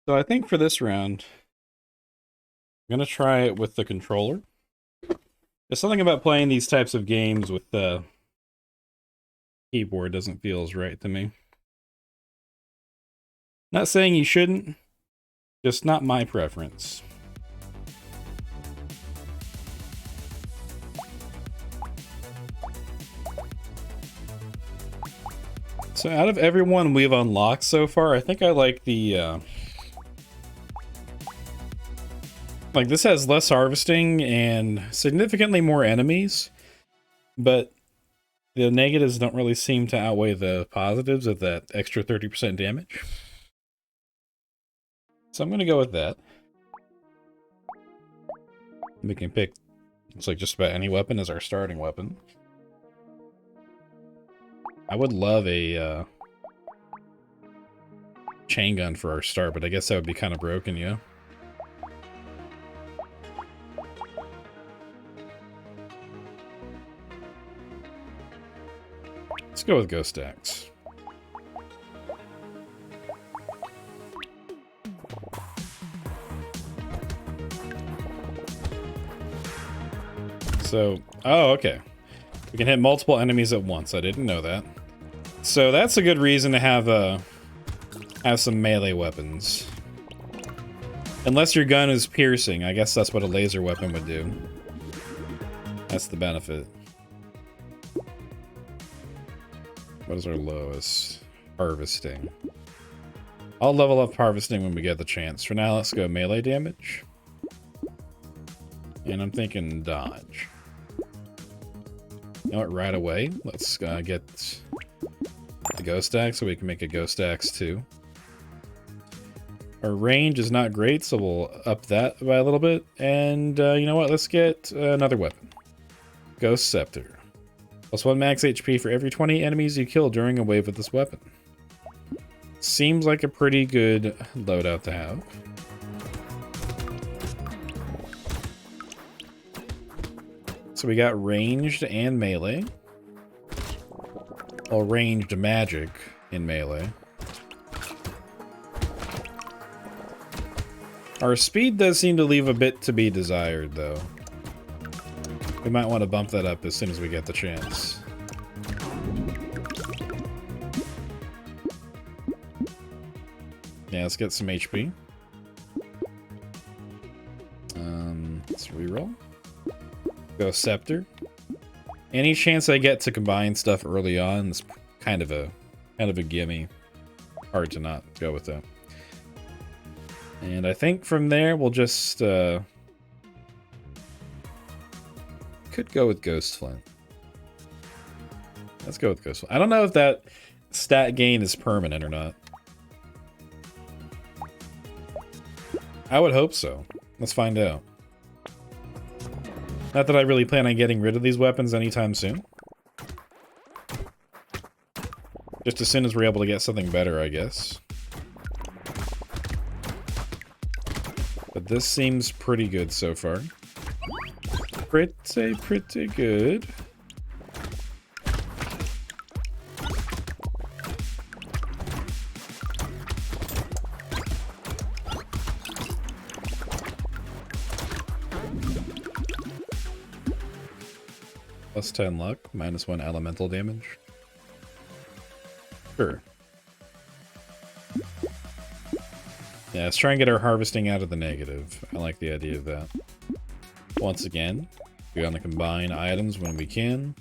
So I think for this round, I'm gonna try it with the controller. There's something about playing these types of games with the keyboard doesn't feel as right to me. Not saying you shouldn't, just not my preference. So out of everyone we've unlocked so far, I think I like the like this has less harvesting and significantly more enemies, but the negatives don't really seem to outweigh the positives of that extra 30% damage. So I'm gonna go with that. We can pick, looks like just about any weapon as our starting weapon. I would love a chain gun for our start, but I guess that would be kind of broken, yeah. Let's go with Ghost Axe. So, oh, okay. We can hit multiple enemies at once. I didn't know that. So that's a good reason to have some melee weapons. Unless your gun is piercing, I guess that's what a laser weapon would do. That's the benefit. What is our lowest? Harvesting. I'll level up harvesting when we get the chance. For now, let's go melee damage. And I'm thinking dodge. You know what, right away, let's get the Ghost Axe so we can make a Ghost Axe too. Our range is not great, so we'll up that by a little bit. And you know what, let's get another weapon. Ghost Scepter. +1 max HP for every 20 enemies you kill during a wave with this weapon. Seems like a pretty good loadout to have. So we got ranged and melee. Well, ranged magic in melee. Our speed does seem to leave a bit to be desired, though. We might want to bump that up as soon as we get the chance. Yeah, let's get some HP. Let's reroll. Go Scepter. Any chance I get to combine stuff early on is kind of a gimme. Hard to not go with that. And I think from there we'll just could go with Ghost Flint. Let's go with Ghost Flint. I don't know if that stat gain is permanent or not. I would hope so. Let's find out. Not that I really plan on getting rid of these weapons anytime soon. Just as soon as we're able to get something better, I guess. But this seems pretty good so far. Pretty good. +10 luck, -1 elemental damage. Sure. Yeah, let's try and get our harvesting out of the negative. I like the idea of that. Once again, we're gonna combine items when we can.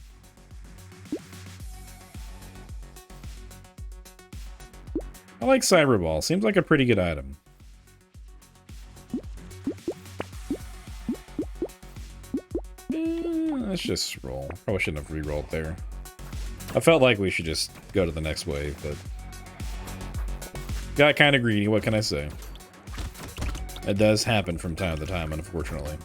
I like Cyberball. Seems like a pretty good item. Let's just roll. Probably shouldn't have re-rolled there. I felt like we should just go to the next wave, but got kind of greedy, what can I say? It does happen from time to time, unfortunately.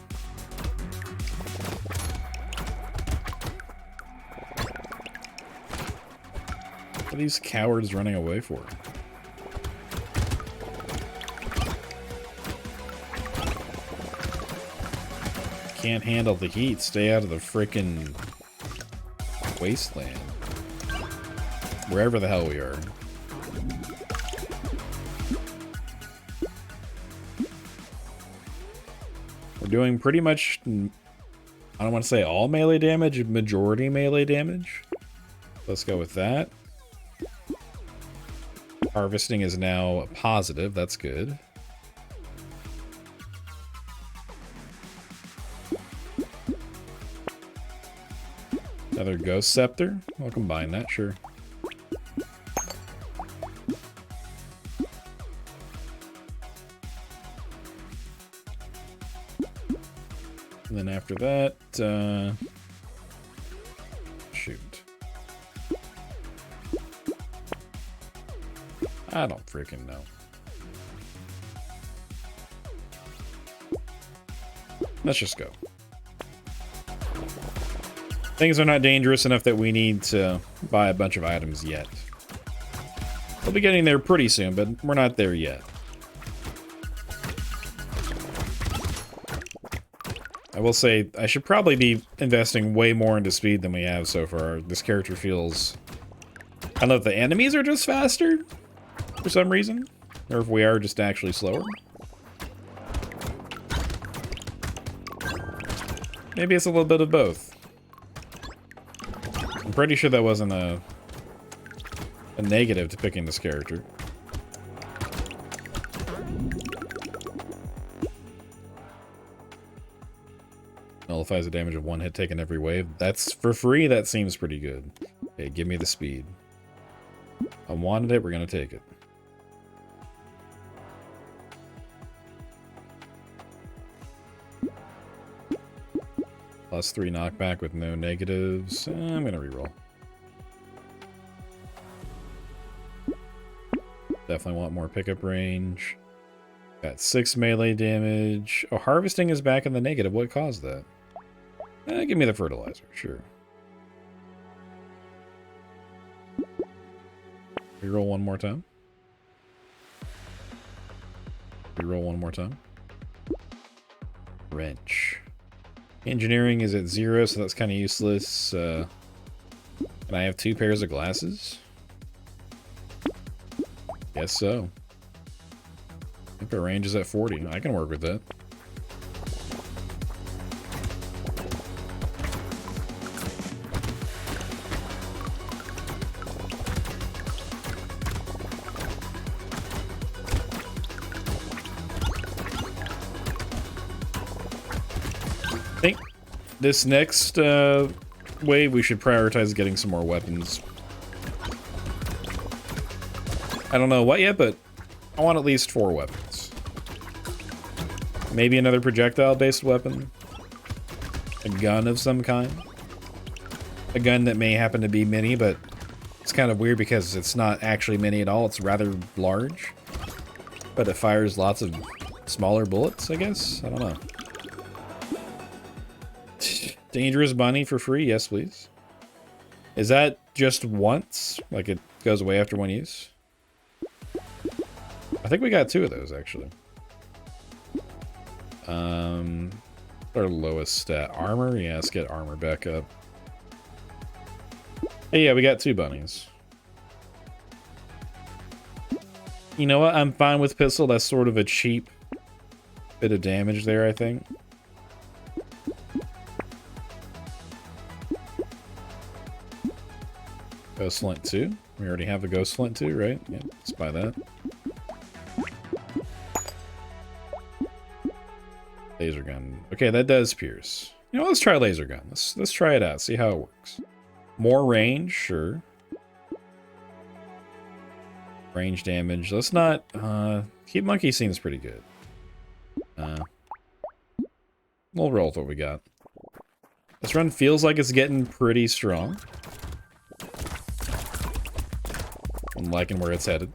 What are these cowards running away for? Can't handle the heat. Stay out of the frickin' wasteland. Wherever the hell we are. We're doing pretty much, I don't want to say all melee damage, majority melee damage. Let's go with that. Harvesting is now a positive, that's good. Another Ghost Scepter. I'll combine that, sure. And then after that, shoot. I don't freaking know. Let's just go. Things are not dangerous enough that we need to buy a bunch of items yet. We'll be getting there pretty soon, but we're not there yet. I will say, I should probably be investing way more into speed than we have so far. This character feels... I don't know if the enemies are just faster for some reason, or if we are just actually slower. Maybe it's a little bit of both. I'm pretty sure that wasn't a negative to picking this character. Nullifies the damage of one hit taken every wave. That's for free. That seems pretty good. Okay, give me the speed. I wanted it. We're going to take it. +3 knockback with no negatives. I'm going to reroll. Definitely want more pickup range. Got 6 melee damage. Oh, harvesting is back in the negative. What caused that? Give me the fertilizer, sure. Reroll one more time. Reroll one more time. Wrench. Engineering is at 0, so that's kind of useless. And I have 2 pairs of glasses? Guess so. I think our range is at 40. I can work with that. I think this next wave we should prioritize getting some more weapons. I don't know what yet, but I want at least 4 weapons. Maybe another projectile-based weapon. A gun of some kind. A gun that may happen to be mini, but it's kind of weird because it's not actually mini at all. It's rather large. But it fires lots of smaller bullets, I guess? I don't know. Dangerous bunny for free? Yes, please. Is that just once? Like it goes away after one use? I think we got 2 of those, actually. Our lowest stat. Armor? Yeah, let's get armor back up. Hey, yeah, we got 2 bunnies. You know what? I'm fine with pistol. That's sort of a cheap bit of damage there, I think. Ghost Flint 2. We already have a Ghost Flint 2, right? Yeah, let's buy that. Laser gun. Okay, that does pierce. You know, let's try laser gun. Let's try it out. See how it works. More range, sure. Range damage. Let's not. Keep Monkey seems pretty good. We'll roll with what we got. This run feels like it's getting pretty strong. I'm liking where it's headed.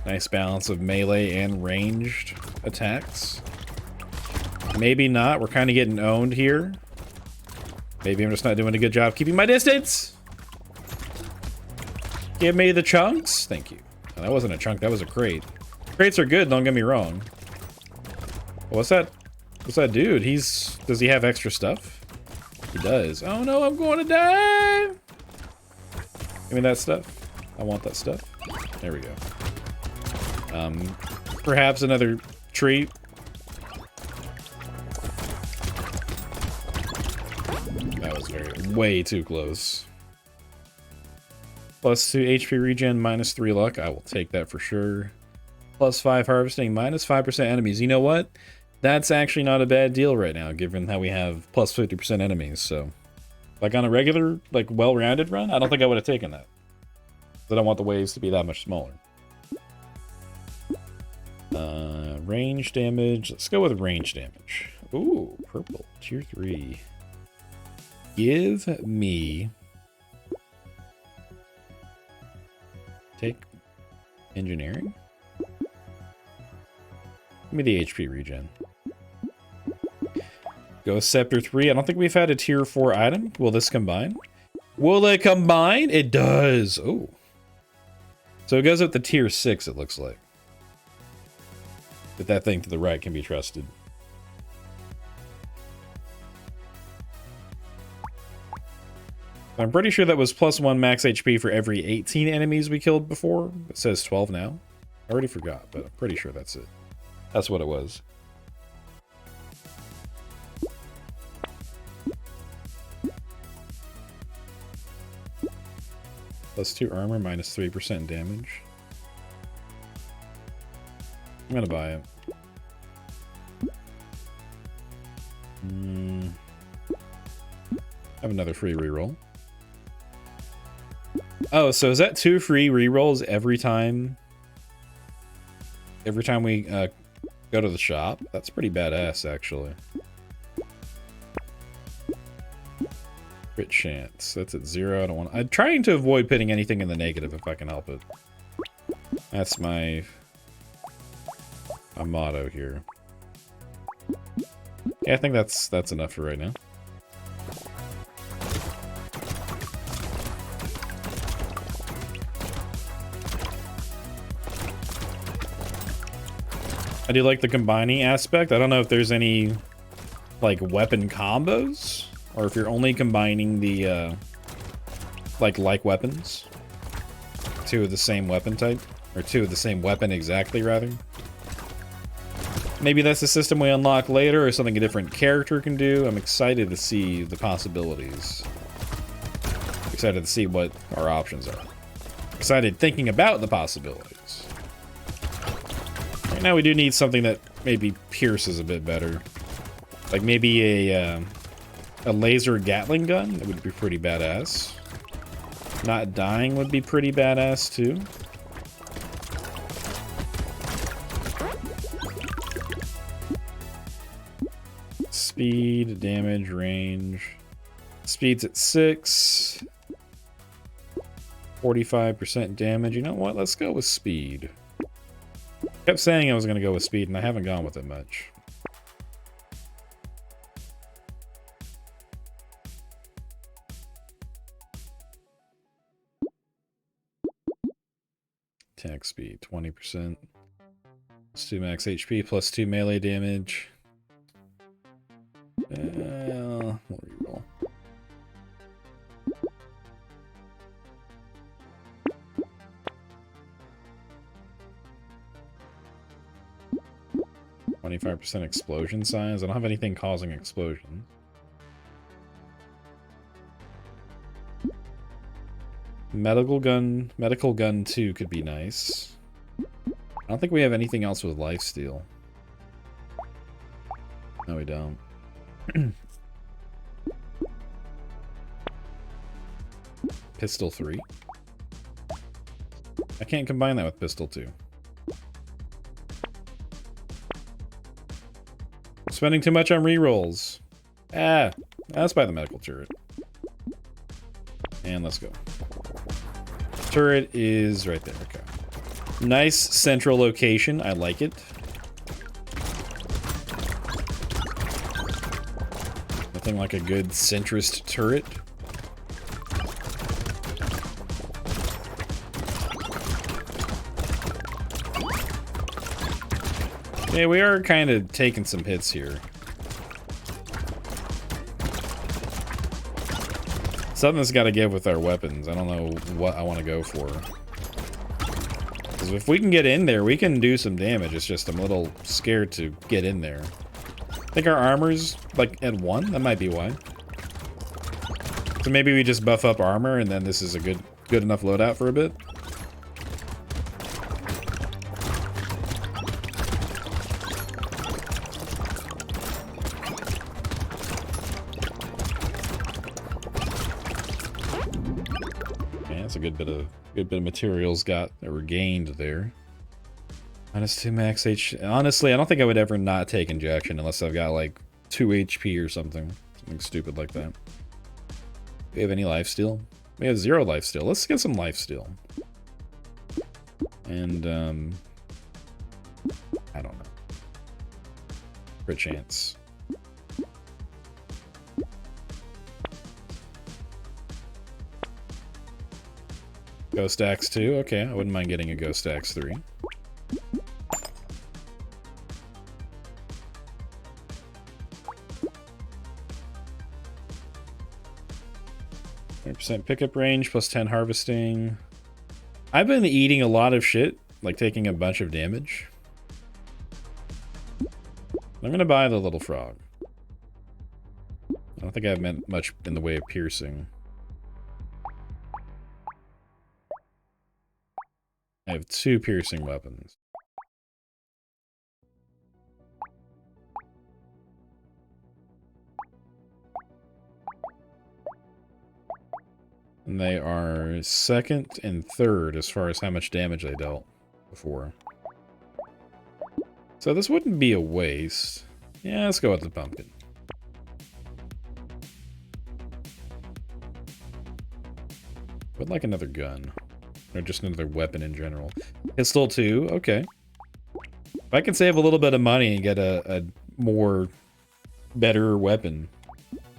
Nice balance of melee and ranged attacks. Maybe not. We're kind of getting owned here. Maybe I'm just not doing a good job keeping my distance. Give me the chunks. Thank you. Oh, that wasn't a chunk. That was a crate. Crates are good. Don't get me wrong. What's that? What's that dude? Does he have extra stuff? He does. Oh no, I'm going to die. Give me that stuff. I want that stuff. There we go. Perhaps another tree. That was way too close. +2 HP regen, -3 luck. I will take that for sure. +5 harvesting, -5% enemies. You know what? That's actually not a bad deal right now, given how we have +50% enemies, so... Like on a regular, like, well-rounded run, I don't think I would have taken that. I don't want the waves to be that much smaller. Range damage. Let's go with range damage. Ooh, purple. Tier 3. Give me... Take engineering? Give me the HP regen. Go Scepter 3. I don't think we've had a tier 4 item. Will this combine? Will it combine? It does. Oh. So it goes up to tier 6, it looks like. But that thing to the right can be trusted. I'm pretty sure that was +1 max HP for every 18 enemies we killed before. It says 12 now. I already forgot, but I'm pretty sure that's it. That's what it was. +2 armor, -3% damage. I'm gonna buy it. Have another free reroll. Oh, so is that 2 free rerolls every time? Every time we go to the shop? That's pretty badass, actually. Crit chance. That's at 0. I don't want. I'm trying to avoid putting anything in the negative if I can help it. That's my motto here. Yeah, I think that's enough for right now. I do like the combining aspect. I don't know if there's any like weapon combos, or if you're only combining the like weapons. 2 of the same weapon type, or 2 of the same weapon exactly, rather. Maybe that's a system we unlock later, or something a different character can do. I'm excited to see the possibilities. Excited to see what our options are. Excited thinking about the possibilities. Right now we do need something that maybe pierces a bit better. Like maybe a laser Gatling gun. That would be pretty badass. Not dying would be pretty badass too. Speed, damage, range. Speed's at 6. 45% damage. You know what? Let's go with speed. Kept saying I was going to go with speed, and I haven't gone with it much. Attack speed, 20%. +2 max HP, +2 melee damage. We'll reroll. %, explosion size. I don't have anything causing explosion. Medical gun 2 could be nice. I don't think we have anything else with lifesteal. No, we don't. Pistol 3. I can't combine that with pistol 2. I'm spending too much on rerolls. Let's buy the medical turret. And let's go. Turret is right there. Okay. Nice central location. I like it. Nothing like a good centrist turret. Yeah, we are kind of taking some hits here. Something's got to give with our weapons. I don't know what I want to go for. Because if we can get in there, we can do some damage. It's just I'm a little scared to get in there. I think our armor's like at 1. That might be why. So maybe we just buff up armor and then this is a good enough loadout for a bit. Yeah, that's a good bit of materials that were gained there. -2 max H. Honestly, I don't think I would ever not take injection unless I've got like 2 HP or something stupid like that. Do we have any lifesteal? We have 0 lifesteal. Let's get some lifesteal. And I don't know. For a chance. Ghost Axe 2? Okay, I wouldn't mind getting a Ghost Axe 3. %, pickup range, +10 harvesting. I've been eating a lot of shit, like taking a bunch of damage. I'm gonna buy the little frog. I don't think I've meant much in the way of piercing. I have 2 piercing weapons. And they are 2nd and 3rd as far as how much damage they dealt before. So this wouldn't be a waste. Yeah, let's go with the pumpkin. Would like another gun. Or just another weapon in general. Pistol too, okay. If I can save a little bit of money and get a more better weapon,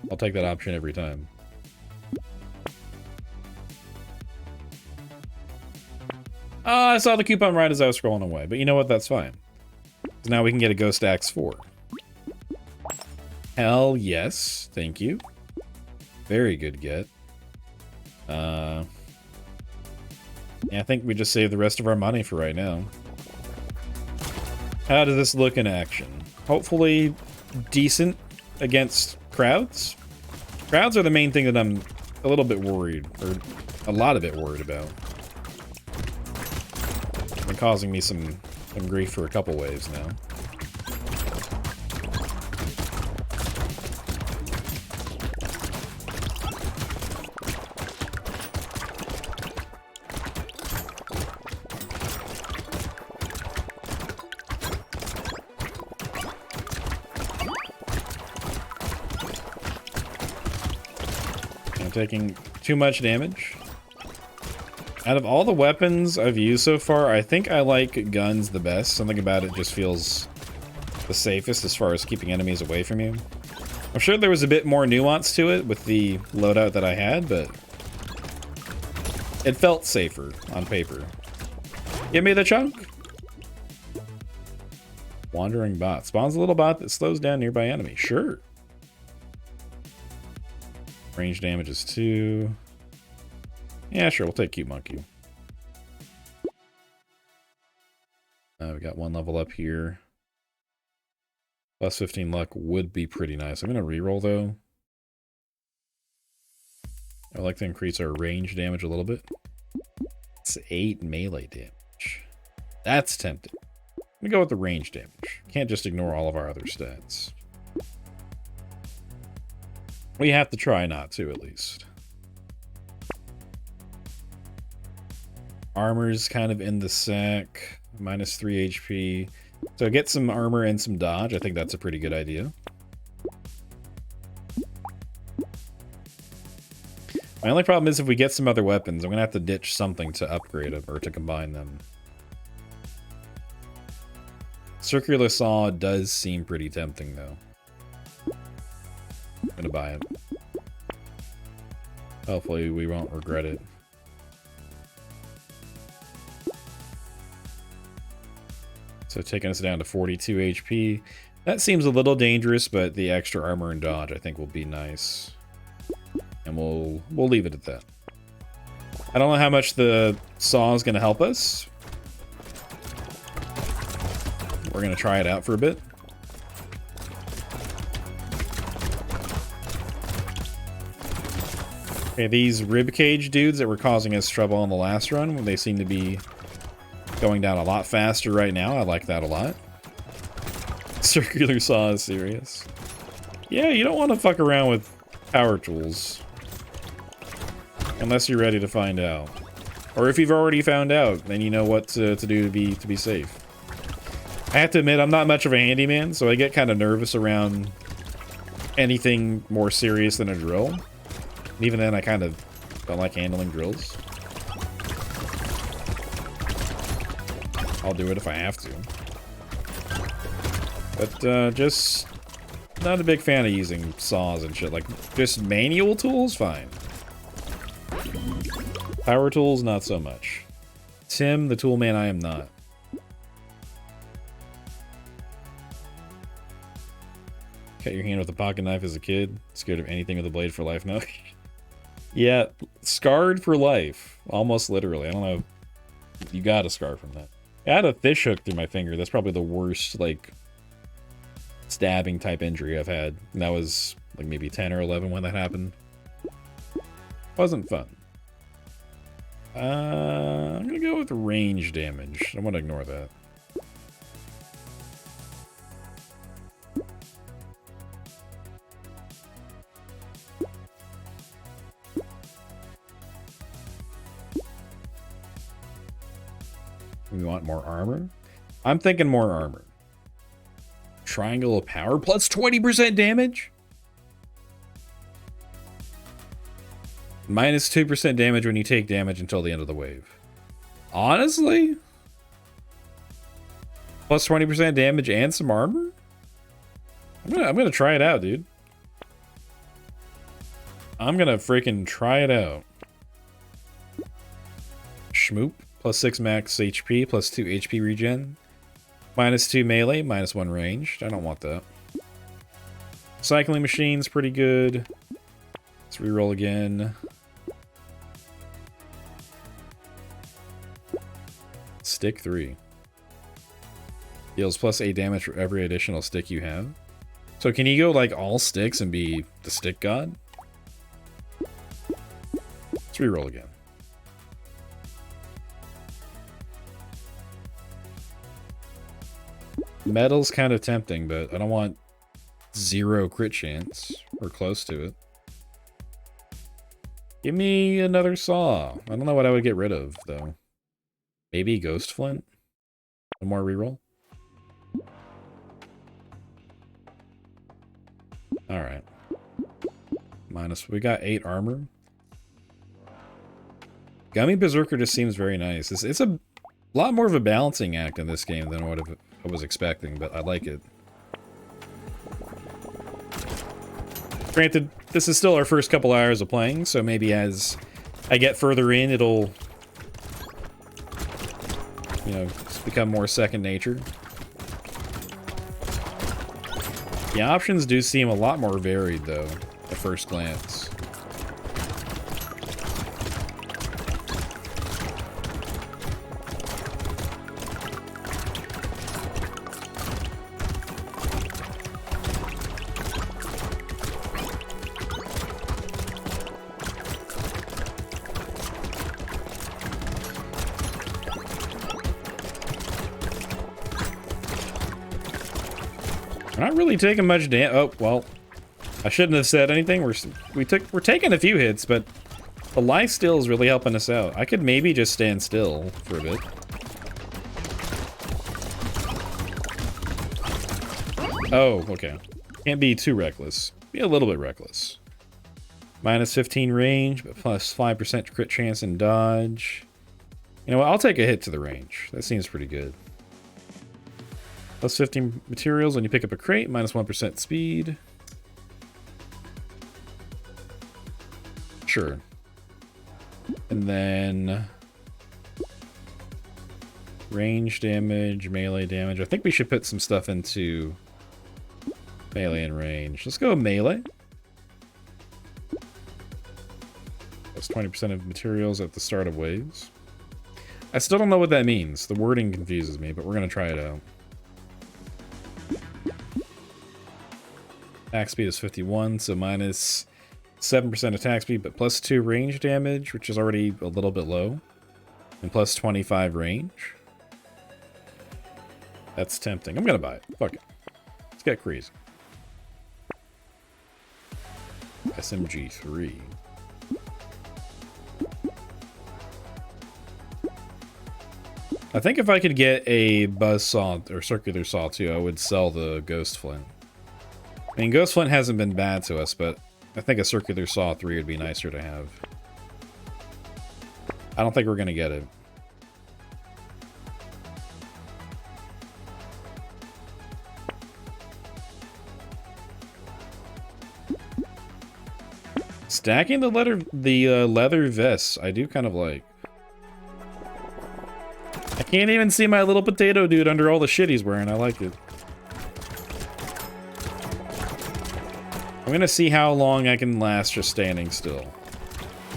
I'll take that option every time. I saw the coupon right as I was scrolling away, but you know what? That's fine. So now we can get a Ghost Axe 4. Hell yes, thank you. Very good get. Yeah, I think we just saved the rest of our money for right now. How does this look in action? Hopefully decent against crowds. Crowds are the main thing that I'm a little bit worried, or a lot of it worried about. Been causing me some grief for a couple waves now. I'm taking too much damage. Out of all the weapons I've used so far, I think I like guns the best. Something about it just feels the safest as far as keeping enemies away from you. I'm sure there was a bit more nuance to it with the loadout that I had, but it felt safer on paper. Give me the chunk! Wandering bot. Spawns a little bot that slows down nearby enemy. Sure. Range damage is 2. Yeah, sure, we'll take Cute Monkey. We got 1 level up here. Plus 15 luck would be pretty nice. I'm going to reroll, though. I'd like to increase our range damage a little bit. It's 8 melee damage. That's tempting. I'm going to go with the range damage. Can't just ignore all of our other stats. We have to try not to, at least. Armor's kind of in the sack. -3 HP. So get some armor and some dodge. I think that's a pretty good idea. My only problem is if we get some other weapons, I'm going to have to ditch something to upgrade them or to combine them. Circular Saw does seem pretty tempting, though. I'm going to buy it. Hopefully we won't regret it. So taking us down to 42 HP. That seems a little dangerous, but the extra armor and dodge I think will be nice. And we'll leave it at that. I don't know how much the saw is going to help us. we're going to try it out for a bit. Okay, these ribcage dudes that were causing us trouble on the last run, they seem to be going down a lot faster right now. I like that a lot. Circular saw is serious. Yeah, you don't want to fuck around with power tools. Unless you're ready to find out. Or if you've already found out, then you know what to do to be safe. I have to admit, I'm not much of a handyman, so I get kind of nervous around anything more serious than a drill. And even then, I kind of don't like handling drills. I'll do it if I have to. But just not a big fan of using saws and shit. Like, just manual tools, fine. Power tools, not so much. Tim, the tool man, I am not. Cut your hand with a pocket knife as a kid. Scared of anything with a blade for life now. Yeah, scarred for life. Almost literally. I don't know. You got a scar from that. I had a fish hook through my finger. That's probably the worst, like, stabbing type injury I've had. And that was, like, maybe 10 or 11 when that happened. Wasn't fun. I'm gonna go with range damage. I want to ignore that. We want more armor? I'm thinking more armor. Triangle of power plus 20% damage? Minus 2% damage when you take damage until the end of the wave. Honestly? Plus 20% damage and some armor? I'm gonna try it out, dude. I'm gonna freaking try it out. Schmoop. Plus 6 max HP, plus 2 HP regen. Minus 2 melee, minus 1 ranged. I don't want that. Cycling machine's pretty good. Let's reroll again. Stick 3. Deals plus 8 damage for every additional stick you have. So can you go like all sticks and be the stick god? Let's reroll again. Metal's kind of tempting, but I don't want 0 crit chance or close to it. Give me another saw. I don't know what I would get rid of, though. Maybe Ghost Flint? One more reroll? Alright. We got 8 armor. Gummy Berserker just seems very nice. It's a lot more of a balancing act in this game than what I was expecting, but I like it. Granted, this is still our first couple hours of playing, so maybe as I get further in, it'll, you know, become more second nature. The options do seem a lot more varied, though, at first glance. We're not really taking much damage. Oh, well, I shouldn't have said anything. We're taking a few hits, but the life steal is really helping us out. I could maybe just stand still for a bit. Oh, okay. Can't be too reckless. Be a little bit reckless. Minus 15 range, but plus 5% crit chance and dodge. You know what? I'll take a hit to the range. That seems pretty good. Plus 15 materials when you pick up a crate, minus 1% speed. Sure. And then range damage, melee damage. I think we should put some stuff into melee and range. Let's go melee. Plus 20% of materials at the start of waves. I still don't know what that means. The wording confuses me, but we're going to try it out. Attack speed is 51, so minus 7% attack speed, but plus 2 range damage, which is already a little bit low. And plus 25 range. That's tempting. I'm gonna buy it. Fuck it. Let's get crazy. SMG 3. I think if I could get a buzzsaw or circular saw too, I would sell the ghost flint. I mean, ghost flint hasn't been bad to us, but I think a circular saw 3 would be nicer to have. I don't think we're gonna get it. Stacking the leather vests, I do kind of like. I can't even see my little potato dude under all the shit he's wearing. I like it. I'm gonna see how long I can last just standing still.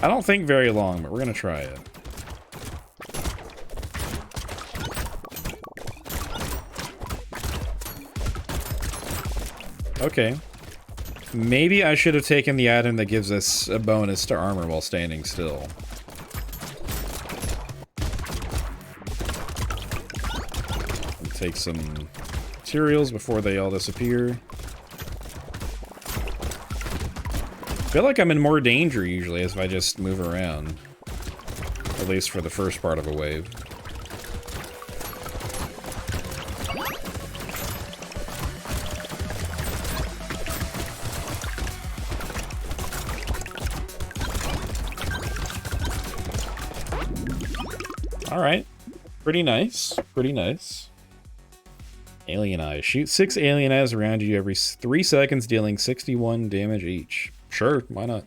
I don't think very long, but we're gonna try it. Okay. Maybe I should have taken the item that gives us a bonus to armor while standing still. Take some materials before they all disappear. I feel like I'm in more danger usually if I just move around. At least for the first part of a wave. Alright. Pretty nice. Pretty nice. Alien eyes. Shoot 6 alien eyes around you every 3 seconds, dealing 61 damage each. Sure, why not?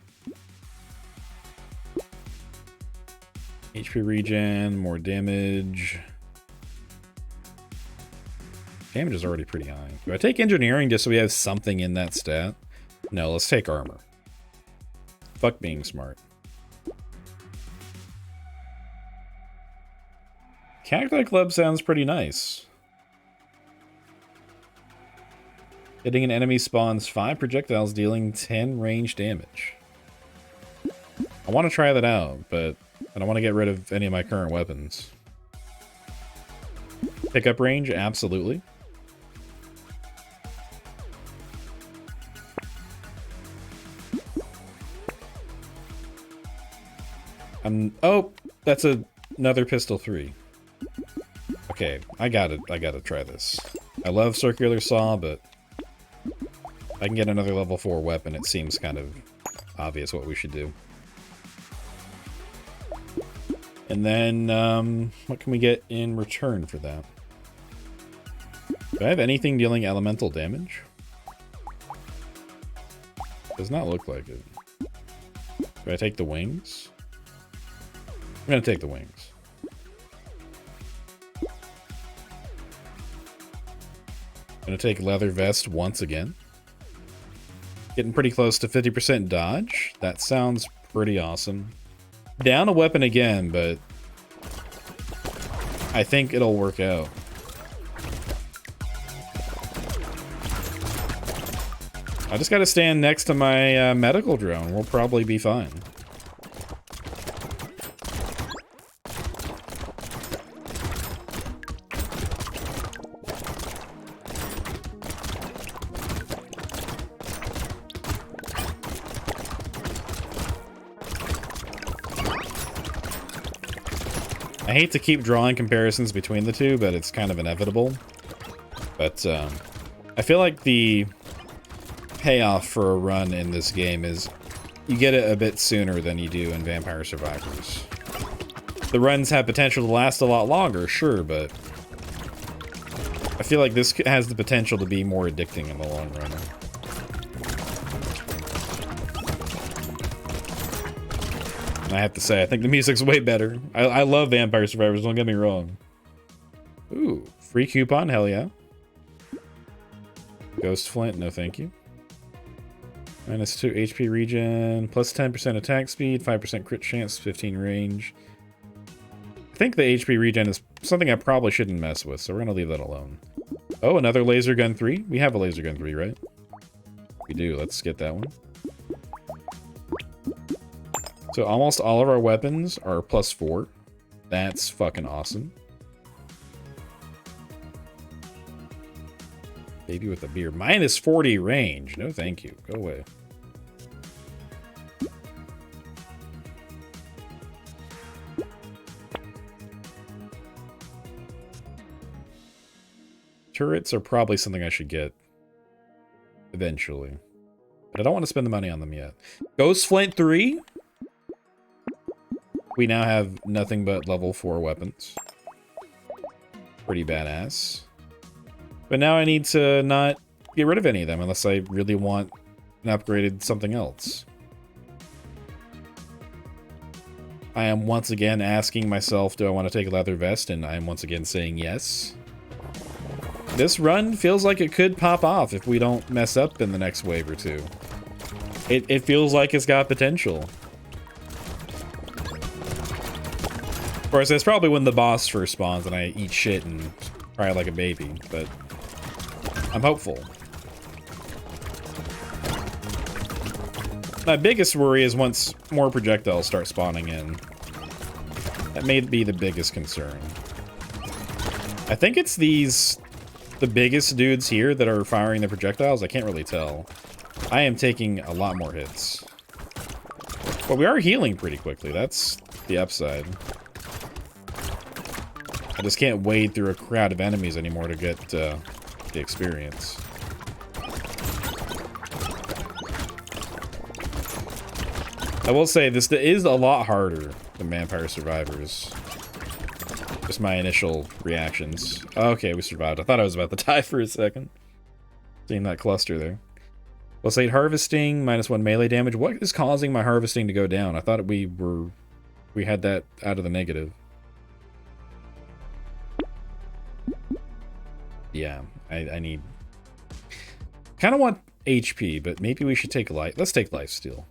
HP regen, more damage. Damage is already pretty high. Do I take engineering just so we have something in that stat? No, let's take armor. Fuck being smart. Cacti Club sounds pretty nice. Hitting an enemy spawns 5 projectiles, dealing 10 range damage. I want to try that out, but I don't want to get rid of any of my current weapons. Pickup range, absolutely. Oh, that's another pistol 3. Okay, I gotta try this. I love circular saw, but if I can get another level 4 weapon, it seems kind of obvious what we should do. And then, what can we get in return for that? Do I have anything dealing elemental damage? Does not look like it. Do I take the wings? I'm gonna take the wings. I'm gonna take leather vest once again. Getting pretty close to 50% dodge. That sounds pretty awesome. Down a weapon again, but I think it'll work out. I just gotta stand next to my medical drone. We'll probably be fine. I hate to keep drawing comparisons between the two, but it's kind of inevitable. But I feel like the payoff for a run in this game is you get it a bit sooner than you do in Vampire Survivors. The runs have potential to last a lot longer, sure, but I feel like this has the potential to be more addicting in the long run. I have to say, I think the music's way better. I love Vampire Survivors, don't get me wrong. Ooh, free coupon, hell yeah. Ghost Flint, no thank you. Minus 2 HP regen, plus 10% attack speed, 5% crit chance, 15 range. I think the HP regen is something I probably shouldn't mess with, so we're gonna leave that alone. Oh, another laser gun 3? We have a laser gun 3, right? We do. Let's get that one. So almost all of our weapons are +4. That's fucking awesome. Baby with a beer. -40 range. No thank you. Go away. Turrets are probably something I should get eventually. But I don't want to spend the money on them yet. Ghost Flint 3? We now have nothing but level 4 weapons. Pretty badass. But now I need to not get rid of any of them unless I really want an upgraded something else. I am once again asking myself, do I want to take a leather vest? And I am once again saying yes. This run feels like it could pop off if we don't mess up in the next wave or two. It feels like it's got potential. Of course, that's probably when the boss first spawns and I eat shit and cry like a baby, but I'm hopeful. My biggest worry is once more projectiles start spawning in. That may be the biggest concern. I think it's the biggest dudes here that are firing the projectiles. I can't really tell. I am taking a lot more hits. But we are healing pretty quickly. That's the upside. I just can't wade through a crowd of enemies anymore to get the experience. I will say this is a lot harder than Vampire Survivors. Just my initial reactions. Okay, we survived. I thought I was about to die for a second. Seeing that cluster there. Plus 8 harvesting, -1 melee damage. What is causing my harvesting to go down? I thought we had that out of the negative. Yeah, I need... kind of want HP, but maybe we should take life. Let's take lifesteal.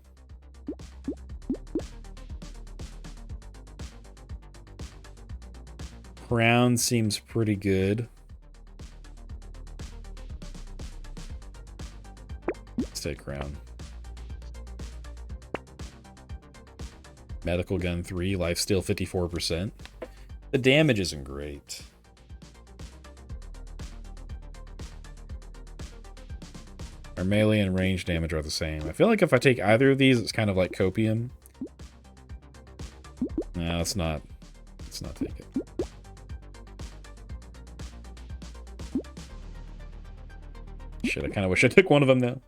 Crown seems pretty good. Let's take crown. Medical gun 3, lifesteal 54%. The damage isn't great. Our melee and range damage are the same. I feel like if I take either of these, it's kind of like copium. No, let's not take it. Shit, I kind of wish I took one of them now.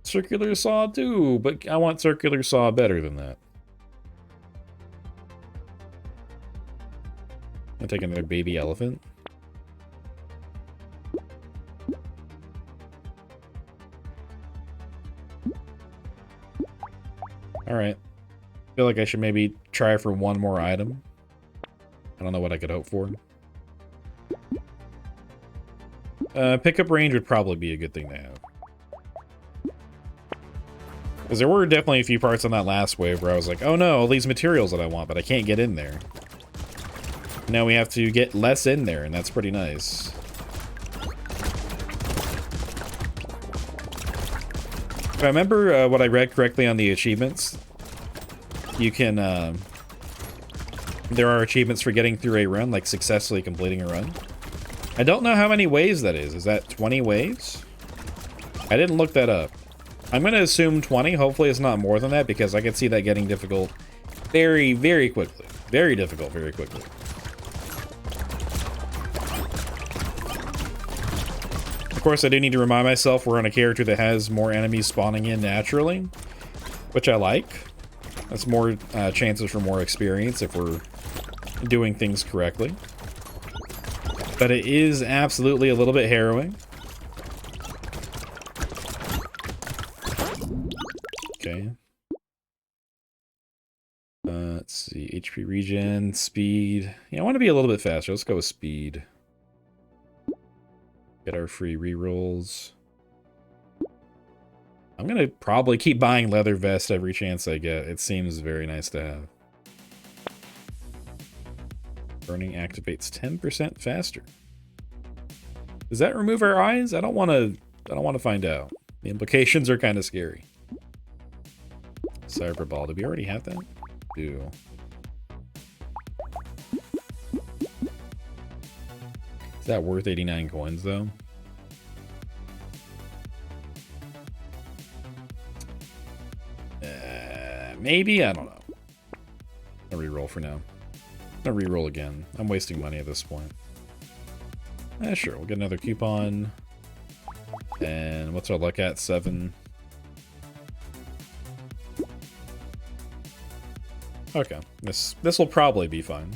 Circular saw too, but I want circular saw better than that. I'll take another baby elephant. Alright. I feel like I should maybe try for one more item. I don't know what I could hope for. Pickup range would probably be a good thing to have. Because there were definitely a few parts on that last wave where I was like, oh no, all these materials that I want, but I can't get in there. Now we have to get less in there, and that's pretty nice. If I remember what I read correctly on the achievements, you can, there are achievements for getting through a run, like successfully completing a run. I don't know how many waves that is. Is that 20 waves? I didn't look that up. I'm going to assume 20. Hopefully it's not more than that, because I can see that getting difficult very, very quickly. Very difficult very quickly. Of course, I do need to remind myself we're on a character that has more enemies spawning in naturally, which I like. That's more chances for more experience if we're doing things correctly. But it is absolutely a little bit harrowing. Okay. Let's see. HP regen, speed. Yeah, I want to be a little bit faster. Let's go with speed. Get our free rerolls. I'm going to probably keep buying leather vest every chance I get. It seems very nice to have. Burning activates 10% faster. Does that remove our eyes? I don't want to find out. The implications are kind of scary. Cyber Ball. Did we already have that? Do. Is that worth 89 coins, though? Maybe? I don't know. I'll reroll for now. I'll reroll again. I'm wasting money at this point. Sure, we'll get another coupon. And what's our luck at? 7. Okay, this will probably be fine.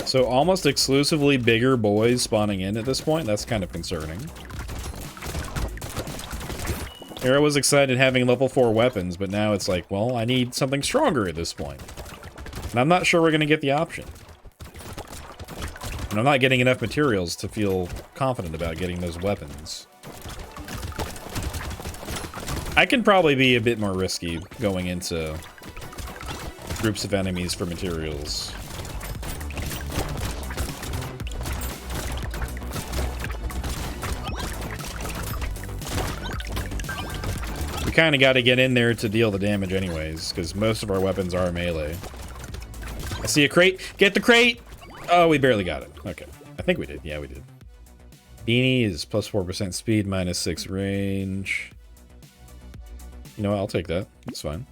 So almost exclusively bigger boys spawning in at this point. That's kind of concerning. Era was excited having level 4 weapons, but now it's like, well, I need something stronger at this point. And I'm not sure we're going to get the option. And I'm not getting enough materials to feel confident about getting those weapons. I can probably be a bit more risky going into groups of enemies for materials. We kind of got to get in there to deal the damage anyways, because most of our weapons are melee. I see a crate. Get the crate! Oh, we barely got it. Okay. I think we did. Yeah, we did. Beanie is plus 4% speed, minus 6 range. You know what? I'll take that. That's fine.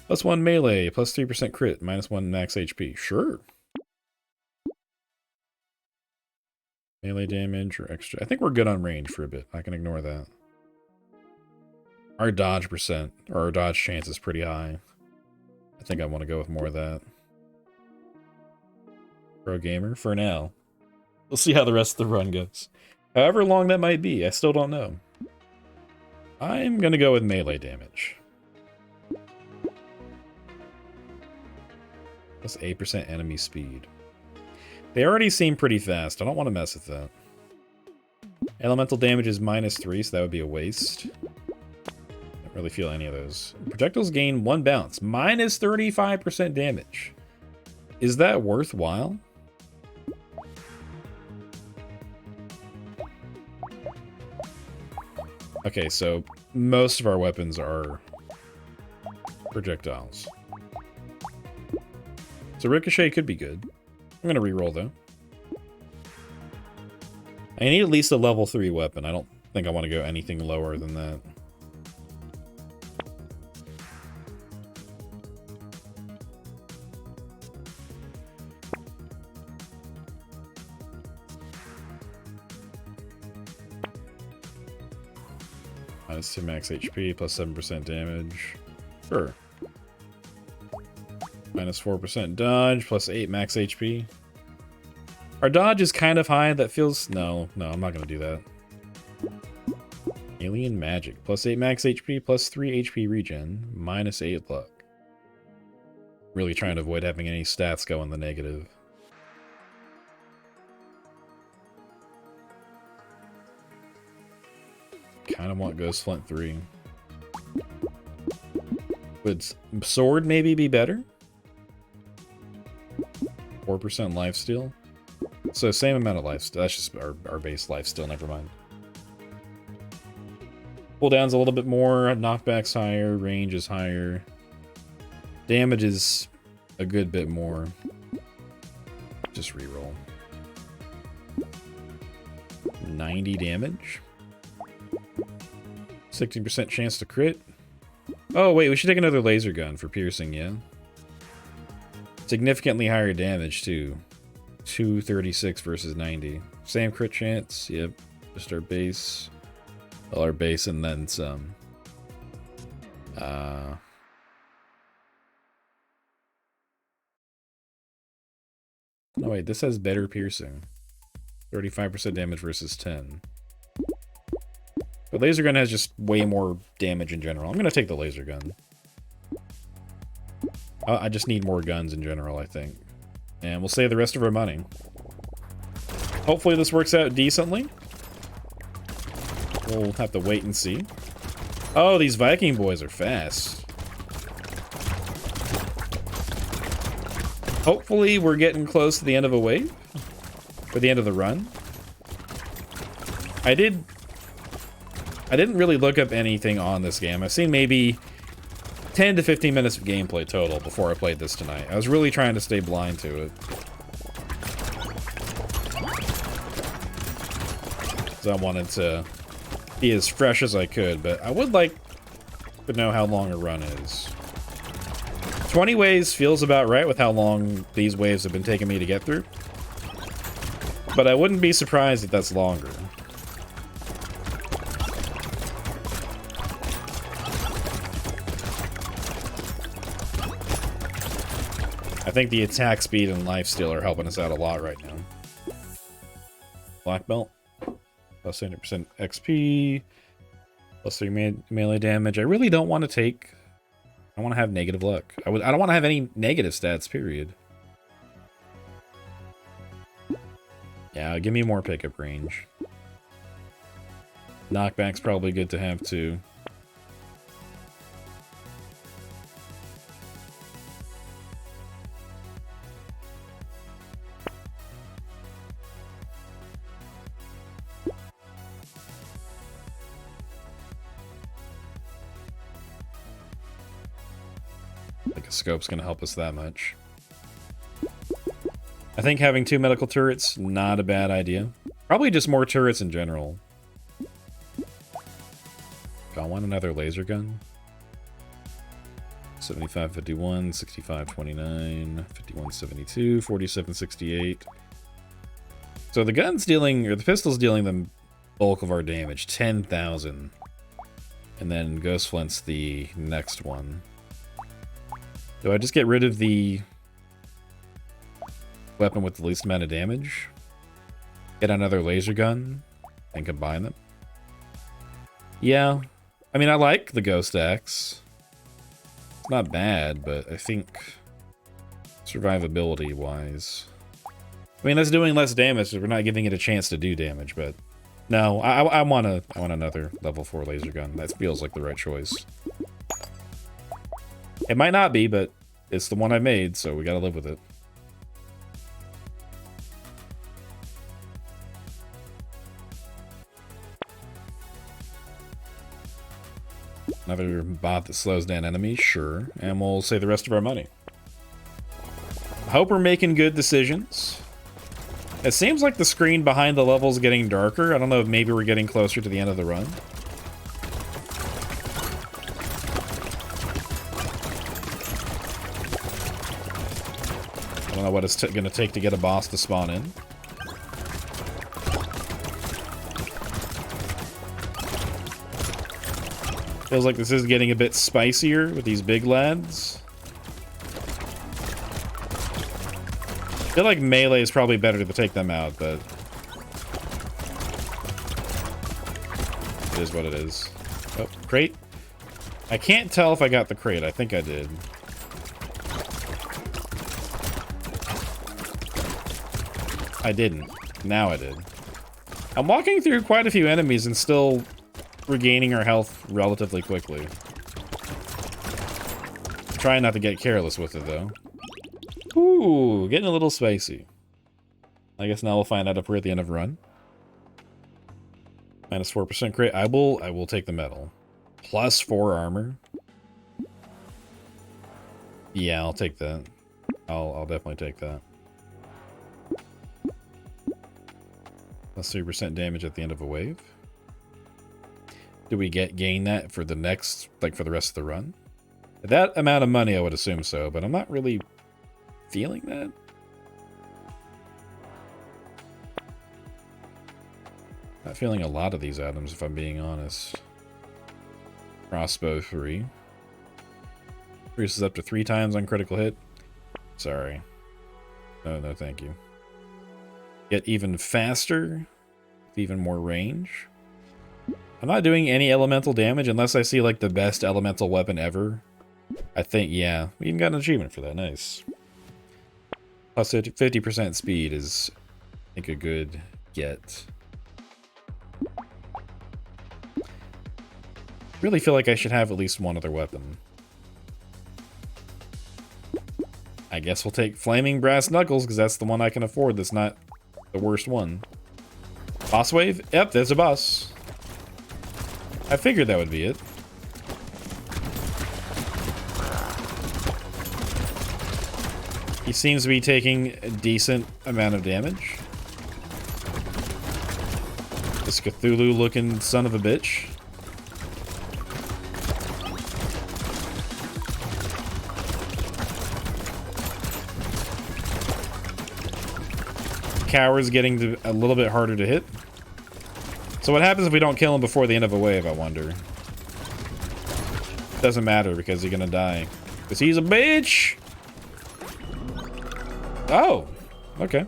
Plus 1 melee, plus 3% crit, minus 1 max HP. Sure. Melee damage or extra. I think we're good on range for a bit. I can ignore that. Our dodge percent, or our dodge chance is pretty high. I think I want to go with more of that. Pro gamer for now. We'll see how the rest of the run goes. However long that might be, I still don't know. I'm gonna go with melee damage. Plus 8% enemy speed. They already seem pretty fast. I don't want to mess with that. Elemental damage is minus 3, so that would be a waste. Don't really feel any of those. Projectiles gain 1 bounce. Minus 35% damage. Is that worthwhile? Okay, so most of our weapons are projectiles. So Ricochet could be good. I'm gonna reroll though. I need at least a level 3 weapon. I don't think I want to go anything lower than that. Minus 2 max HP, plus 7% damage. Sure. Minus 4% dodge, plus 8 max HP. Our dodge is kind of high. That feels... No, I'm not going to do that. Alien Magic. Plus 8 max HP, plus 3 HP regen. Minus 8 luck. Really trying to avoid having any stats go in the negative. Kind of want Ghost Flint 3. Would Sword maybe be better? 4% lifesteal. So same amount of lifesteal. That's just our base lifesteal, never mind. Cooldown's a little bit more, knockback's higher, range is higher. Damage is a good bit more. Just reroll. 90 damage. 16% chance to crit. Oh, wait, we should take another laser gun for piercing, yeah? Significantly higher damage, too. 236 versus 90. Same crit chance, yep. Just our base. Well, our base and then some. Oh, wait, this has better piercing. 35% damage versus 10. But laser gun has just way more damage in general. I'm going to take the laser gun. I just need more guns in general, I think. And we'll save the rest of our money. Hopefully this works out decently. We'll have to wait and see. Oh, these Viking boys are fast. Hopefully we're getting close to the end of a wave. Or the end of the run. I didn't really look up anything on this game. I've seen maybe 10 to 15 minutes of gameplay total before I played this tonight. I was really trying to stay blind to it. So I wanted to be as fresh as I could, but I would like to know how long a run is. 20 waves feels about right with how long these waves have been taking me to get through. But I wouldn't be surprised if that's longer. I think the attack speed and lifesteal are helping us out a lot right now. Black belt. Plus 100% XP. Plus 3 melee damage. I really don't want to take... I want to have negative luck. I don't want to have any negative stats, period. Yeah, give me more pickup range. Knockback's probably good to have, too. Like a scope's gonna help us that much. I think having 2 medical turrets, not a bad idea. Probably just more turrets in general. I want another laser gun. 75-51, 65-29, 51-72, 47-68. So the gun's dealing, or the pistol's dealing the bulk of our damage, 10,000. And then Ghost Flint's the next one. Do I just get rid of the weapon with the least amount of damage? Get another laser gun and combine them? Yeah. I mean, I like the Ghost Axe. It's not bad, but I think survivability-wise... I mean, that's doing less damage, so we're not giving it a chance to do damage, but... No, I want another level 4 laser gun. That feels like the right choice. It might not be, but it's the one I made, so we gotta live with it. Another bot that slows down enemies, sure. And we'll save the rest of our money. I hope we're making good decisions. It seems like the screen behind the level is getting darker. I don't know if maybe we're getting closer to the end of the run. I don't know what it's going to take to get a boss to spawn in. Feels like this is getting a bit spicier with these big lads. I feel like melee is probably better to take them out, but... it is what it is. Oh, crate? I can't tell if I got the crate. I think I did. I didn't. Now I did. I'm walking through quite a few enemies and still regaining our health relatively quickly. Trying not to get careless with it, though. Ooh, getting a little spicy. I guess now we'll find out if we're at the end of a run. Minus 4% crit. I will take the medal. Plus 4 armor. Yeah, I'll take that. I'll definitely take that. Plus 3% damage at the end of a wave. Do we gain that for the next, like for the rest of the run? That amount of money, I would assume so, but I'm not really feeling that. Not feeling a lot of these items, if I'm being honest. Crossbow 3. Increases up to 3 times on critical hit. Sorry. No, thank you. Get even faster, with even more range. I'm not doing any elemental damage unless I see like the best elemental weapon ever. I think, yeah, we even got an achievement for that. Nice. Plus 50% speed is, I think, a good get. Really feel like I should have at least one other weapon. I guess we'll take Flaming Brass Knuckles, because that's the one I can afford that's not the worst one. Boss wave? Yep, there's a boss. I figured that would be it. He seems to be taking a decent amount of damage. This Cthulhu-looking son of a bitch. Coward's getting a little bit harder to hit. So what happens if we don't kill him before the end of a wave, I wonder? Doesn't matter because he's gonna die. Because he's a bitch! Oh, okay.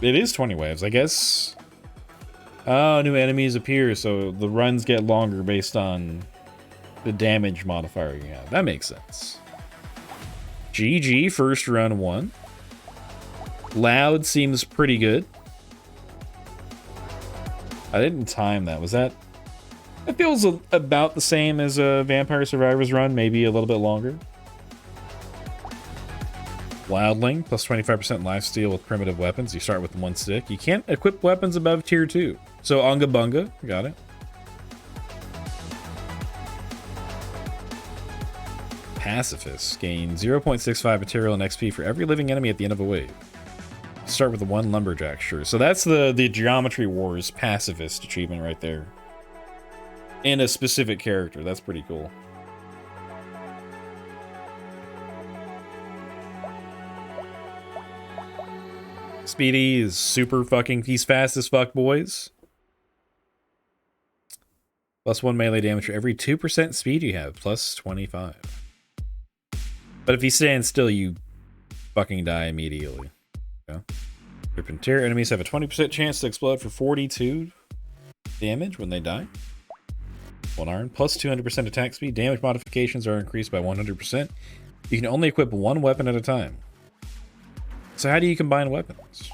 It is 20 waves, I guess. Oh, new enemies appear, so the runs get longer based on the damage modifier you have. That makes sense. GG, first run 1. Loud seems pretty good. I didn't time that. Was that... It feels about the same as a Vampire Survivors run, maybe a little bit longer. Wildling, plus 25% lifesteal with primitive weapons. You start with 1 stick. You can't equip weapons above tier 2. So Unga Bunga, got it. Pacifist, gain 0.65 material and XP for every living enemy at the end of a wave. Start with the 1 lumberjack, sure. So that's the Geometry Wars pacifist achievement right there. In a specific character, that's pretty cool. Speedy is super fucking, he's fast as fuck, boys. Plus 1 melee damage for every 2% speed you have, plus 25. But if you stand still, you fucking die immediately. Okay. Grip and tear enemies have a 20% chance to explode for 42 damage when they die. 1 iron, plus 200% attack speed. Damage modifications are increased by 100%. You can only equip 1 weapon at a time. So how do you combine weapons?